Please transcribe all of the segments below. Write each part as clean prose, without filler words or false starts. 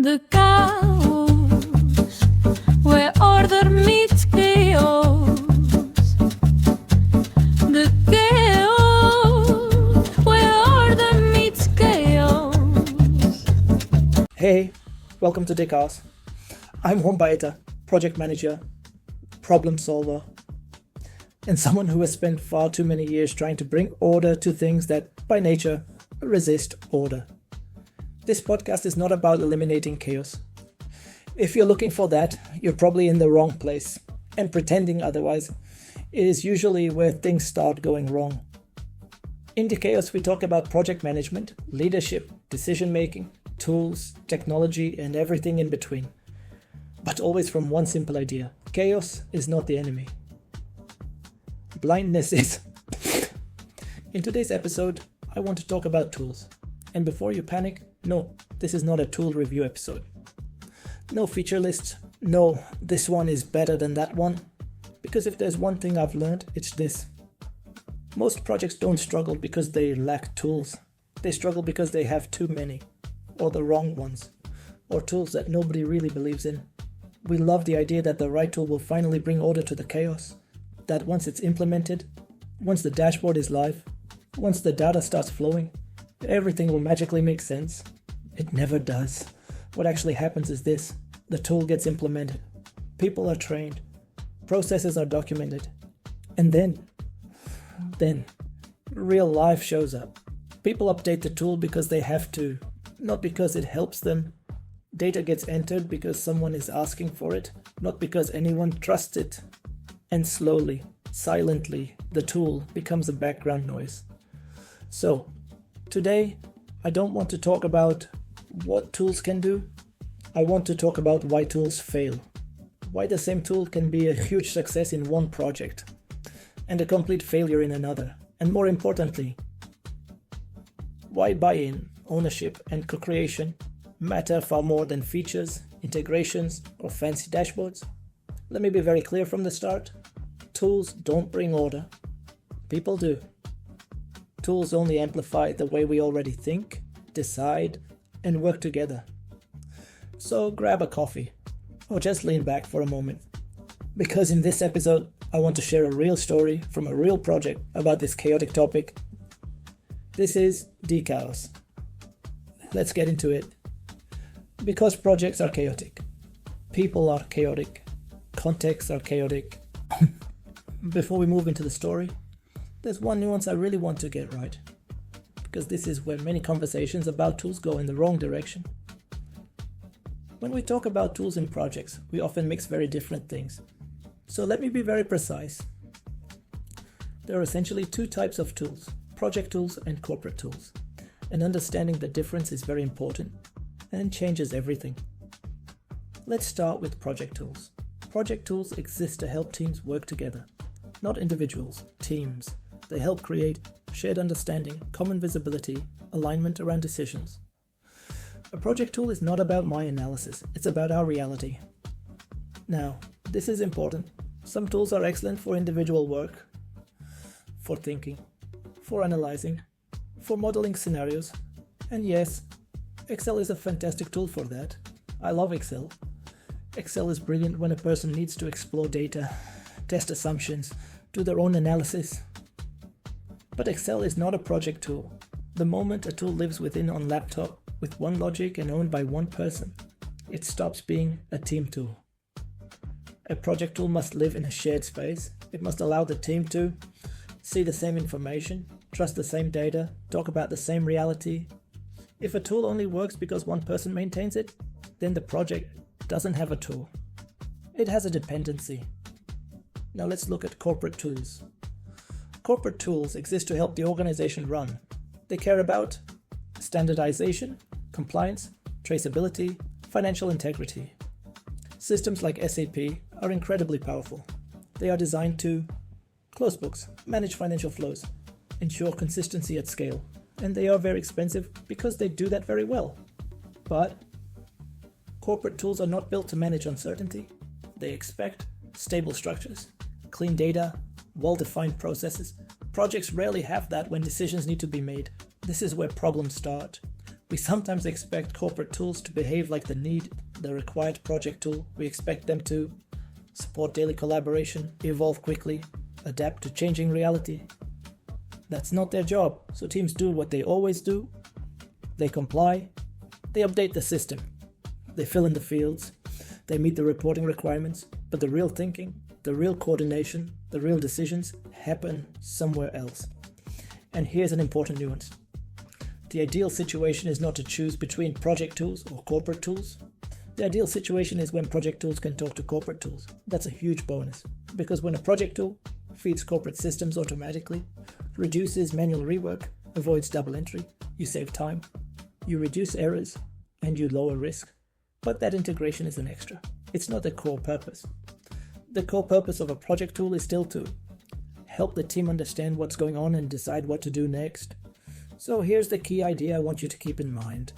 DeChaos, where order meets chaos. DeChaos, where order meets chaos. Hey, welcome to DeChaos. I'm Wombaita, project manager, problem solver, and someone who has spent far too many years trying to bring order to things that, by nature, resist order. This podcast is not about eliminating chaos. If you're looking for that, you're probably in the wrong place, and pretending otherwise is usually where things start going wrong. In DeChaos, we talk about project management, leadership, decision-making, tools, technology, and everything in between. But always from one simple idea: chaos is not the enemy. Blindness is. In today's episode, I want to talk about tools. And before you panic, no, this is not a tool review episode. No feature lists, no, this one is better than that one. Because if there's one thing I've learned, it's this. Most projects don't struggle because they lack tools. They struggle because they have too many, or the wrong ones, or tools that nobody really believes in. We love the idea that the right tool will finally bring order to the chaos, that once it's implemented, once the dashboard is live, once the data starts flowing, everything will magically make sense. It never does. What actually happens is this: the tool gets implemented, people are trained, processes are documented, and then real life shows up. People update the tool because they have to, not because it helps them. Data gets entered because someone is asking for it, not because anyone trusts it. And slowly, silently, the tool becomes a background noise. So, today, I don't want to talk about what tools can do. I want to talk about why tools fail. Why the same tool can be a huge success in one project and a complete failure in another. And more importantly, why buy-in, ownership, and co-creation matter far more than features, integrations, or fancy dashboards. Let me be very clear from the start. Tools don't bring order. People do. Tools only amplify the way we already think, decide, and work together. So grab a coffee, or just lean back for a moment. Because in this episode, I want to share a real story from a real project about this chaotic topic. This is DeChaos. Let's get into it. Because projects are chaotic. People are chaotic. Contexts are chaotic. Before we move into the story, there's one nuance I really want to get right, because this is where many conversations about tools go in the wrong direction. When we talk about tools in projects, we often mix very different things. So let me be very precise. There are essentially two types of tools: project tools and corporate tools. And understanding the difference is very important and changes everything. Let's start with project tools. Project tools exist to help teams work together. Not individuals, teams. They help create shared understanding, common visibility, alignment around decisions. A project tool is not about my analysis, it's about our reality. Now, this is important. Some tools are excellent for individual work, for thinking, for analyzing, for modeling scenarios. And yes, Excel is a fantastic tool for that. I love Excel. Excel is brilliant when a person needs to explore data, test assumptions, do their own analysis. But Excel is not a project tool. The moment a tool lives within on laptop with one logic and owned by one person, it stops being a team tool. A project tool must live in a shared space. It must allow the team to see the same information, trust the same data, talk about the same reality. If a tool only works because one person maintains it, then the project doesn't have a tool. It has a dependency. Now let's look at corporate tools. Corporate tools exist to help the organization run. They care about standardization, compliance, traceability, financial integrity. Systems like SAP are incredibly powerful. They are designed to close books, manage financial flows, ensure consistency at scale, and they are very expensive because they do that very well. But corporate tools are not built to manage uncertainty. They expect stable structures, clean data, well-defined processes. Projects rarely have that when decisions need to be made. This is where problems start. We sometimes expect corporate tools to behave like the required project tool. We expect them to support daily collaboration, evolve quickly, adapt to changing reality. That's not their job, so teams do what they always do. They comply, they update the system, they fill in the fields, they meet the reporting requirements, but the real thinking, the real coordination, the real decisions happen somewhere else. And here's an important nuance. The ideal situation is not to choose between project tools or corporate tools. The ideal situation is when project tools can talk to corporate tools. That's a huge bonus, because when a project tool feeds corporate systems automatically, reduces manual rework, avoids double entry, you save time, you reduce errors, and you lower risk. But that integration is an extra. It's not the core purpose. The core purpose of a project tool is still to help the team understand what's going on and decide what to do next. So here's the key idea I want you to keep in mind.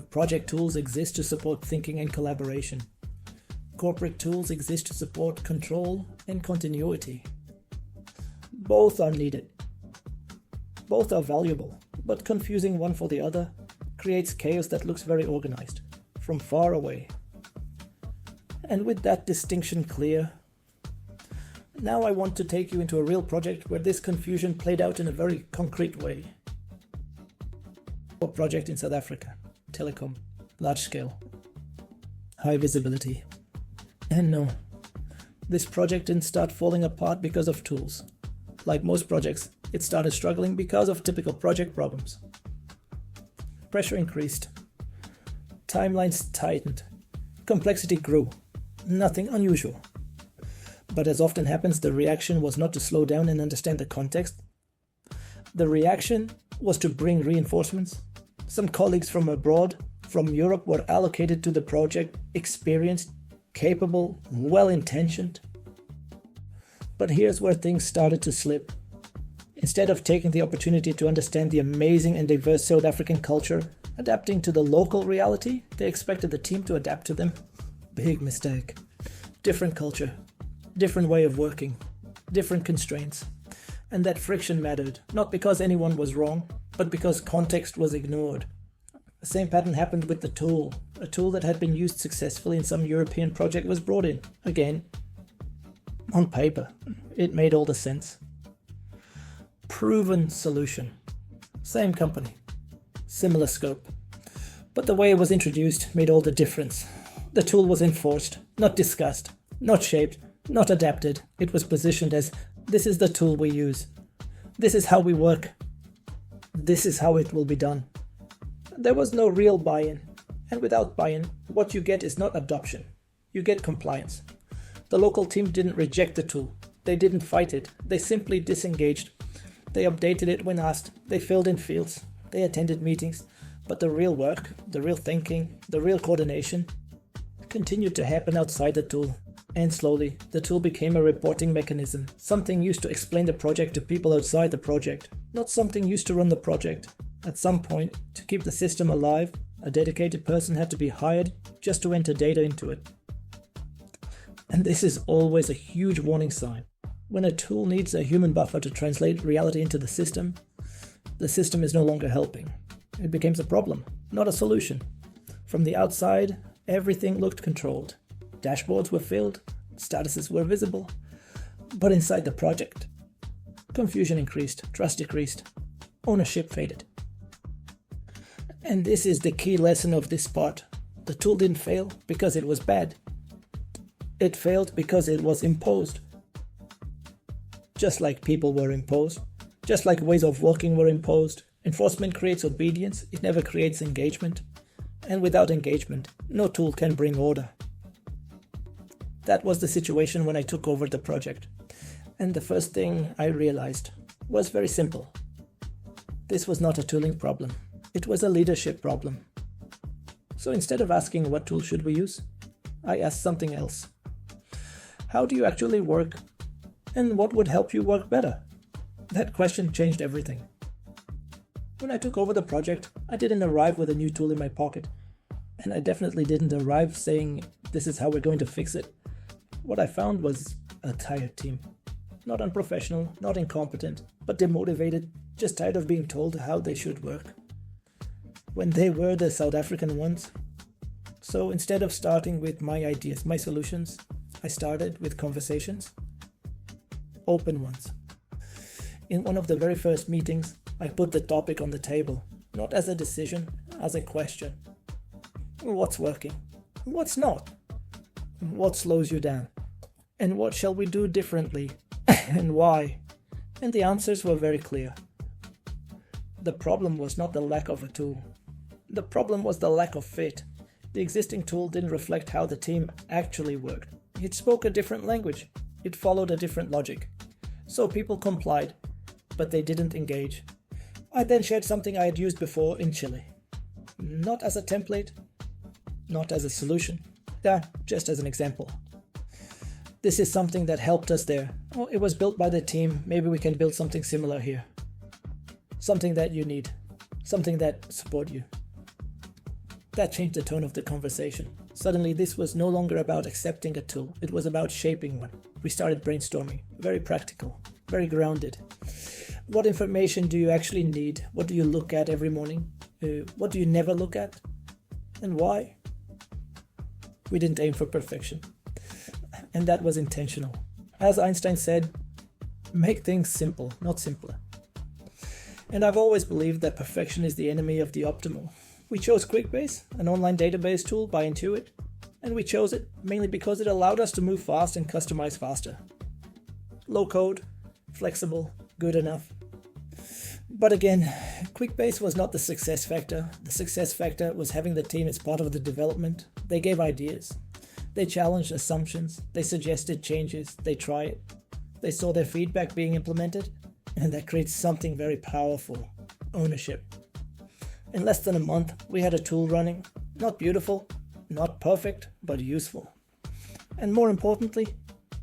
Project tools exist to support thinking and collaboration. Corporate tools exist to support control and continuity. Both are needed. Both are valuable, but confusing one for the other creates chaos that looks very organized, from far away. And with that distinction clear, now I want to take you into a real project where this confusion played out in a very concrete way. A project in South Africa, telecom, large scale, high visibility. And no, this project didn't start falling apart because of tools. Like most projects, it started struggling because of typical project problems. Pressure increased, timelines tightened, complexity grew. Nothing unusual. But as often happens, the reaction was not to slow down and understand the context. The reaction was to bring reinforcements. Some colleagues from abroad, from Europe, were allocated to the project, experienced, capable, well-intentioned. But here's where things started to slip. Instead of taking the opportunity to understand the amazing and diverse South African culture, adapting to the local reality, they expected the team to adapt to them. Big mistake. Different culture, different way of working, different constraints. And that friction mattered, not because anyone was wrong, but because context was ignored. The same pattern happened with the tool. A tool that had been used successfully in some European project was brought in. Again, on paper, it made all the sense. Proven solution. Same company, similar scope. But the way it was introduced made all the difference. The tool was enforced, not discussed, not shaped, not adapted. It was positioned as, this is the tool we use. This is how we work. This is how it will be done. There was no real buy-in. And without buy-in, what you get is not adoption. You get compliance. The local team didn't reject the tool. They didn't fight it. They simply disengaged. They updated it when asked. They filled in fields. They attended meetings. But the real work, the real thinking, the real coordination continued to happen outside the tool. And slowly, the tool became a reporting mechanism, something used to explain the project to people outside the project, not something used to run the project. At some point, to keep the system alive, a dedicated person had to be hired just to enter data into it. And this is always a huge warning sign. When a tool needs a human buffer to translate reality into the system is no longer helping. It becomes a problem, not a solution. From the outside, everything looked controlled. Dashboards were filled, statuses were visible. But inside the project, confusion increased, trust decreased, ownership faded. And this is the key lesson of this part. The tool didn't fail because it was bad. It failed because it was imposed. Just like people were imposed, just like ways of working were imposed, enforcement creates obedience, it never creates engagement. And without engagement, no tool can bring order. That was the situation when I took over the project. And the first thing I realized was very simple. This was not a tooling problem. It was a leadership problem. So instead of asking what tool should we use, I asked something else. How do you actually work? And what would help you work better? That question changed everything. When I took over the project, I didn't arrive with a new tool in my pocket. And I definitely didn't arrive saying, this is how we're going to fix it. What I found was a tired team. Not unprofessional, not incompetent, but demotivated, just tired of being told how they should work. when they were the South African ones. So instead of starting with my ideas, my solutions, I started with conversations, open ones. In one of the very first meetings, I put the topic on the table, not as a decision, as a question. What's working? What's not? What slows you down? And what shall we do differently? And why? And the answers were very clear. The problem was not the lack of a tool. The problem was the lack of fit. The existing tool didn't reflect how the team actually worked. It spoke a different language. It followed a different logic. So people complied, but they didn't engage. I then shared something I had used before in Chile. Not as a template, not as a solution, just as an example. This is something that helped us there. Oh, it was built by the team. Maybe we can build something similar here. Something that you need. Something that supports you. That changed the tone of the conversation. Suddenly, this was no longer about accepting a tool. It was about shaping one. We started brainstorming. Very practical. Very grounded. What information do you actually need? What do you look at every morning? What do you never look at? And why? We didn't aim for perfection. And that was intentional. As Einstein said, make things simple, not simpler. And I've always believed that perfection is the enemy of the optimal. We chose QuickBase, an online database tool by Intuit, and we chose it mainly because it allowed us to move fast and customize faster. Low code, flexible, good enough. But again, QuickBase was not the success factor. The success factor was having the team as part of the development. They gave ideas. They challenged assumptions. They suggested changes. They tried it. They saw their feedback being implemented. And that creates something very powerful. Ownership. In less than a month, we had a tool running. Not beautiful, not perfect, but useful. And more importantly,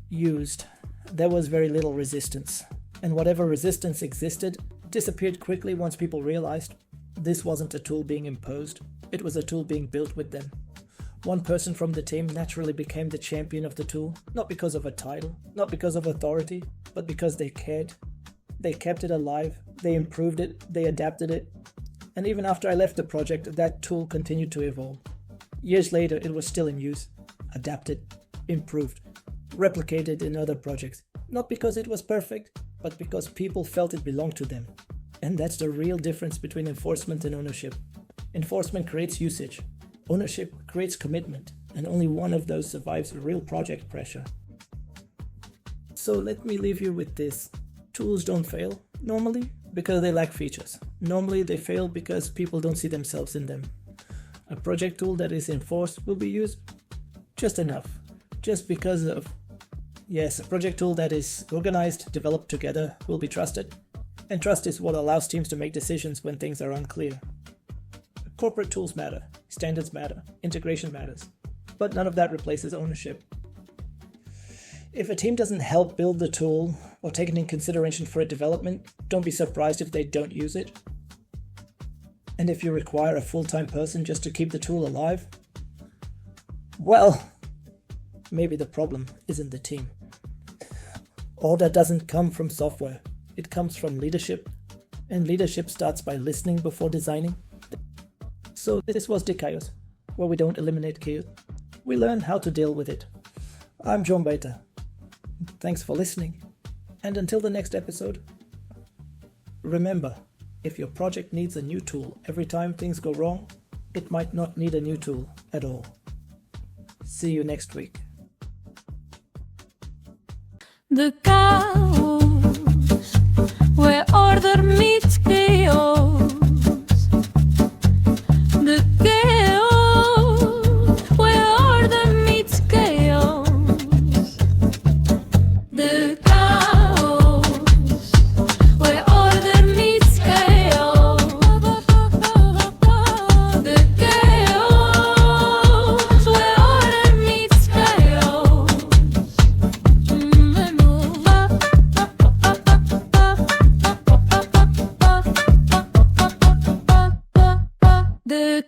used. There was very little resistance. And whatever resistance existed disappeared quickly once people realized this wasn't a tool being imposed. It was a tool being built with them. One person from the team naturally became the champion of the tool, not because of a title, not because of authority, but because they cared. They kept it alive, they improved it, they adapted it. And even after I left the project, that tool continued to evolve. Years later, it was still in use, adapted, improved, replicated in other projects. Not because it was perfect, but because people felt it belonged to them. And that's the real difference between enforcement and ownership. Enforcement creates usage. Ownership creates commitment, and only one of those survives real project pressure. So let me leave you with this. Tools don't fail, normally, because they lack features. Normally they fail because people don't see themselves in them. A project tool that is enforced will be used just enough. Just because of... Yes, a project tool that is organized, developed together, will be trusted. And trust is what allows teams to make decisions when things are unclear. Corporate tools matter, standards matter, integration matters, but none of that replaces ownership. If a team doesn't help build the tool or take it in consideration for its development, don't be surprised if they don't use it. And if you require a full-time person just to keep the tool alive, well, maybe the problem isn't the team. Order doesn't come from software, it comes from leadership, and leadership starts by listening before designing. So this was DeChaos, where we don't eliminate chaos. We learn how to deal with it. I'm John Bater. Thanks for listening. And until the next episode, remember, if your project needs a new tool every time things go wrong, it might not need a new tool at all. See you next week. The chaos, where order meets chaos. The chaos, where order meets chaos. The chaos, where order meets chaos. The chaos, where order meets chaos. The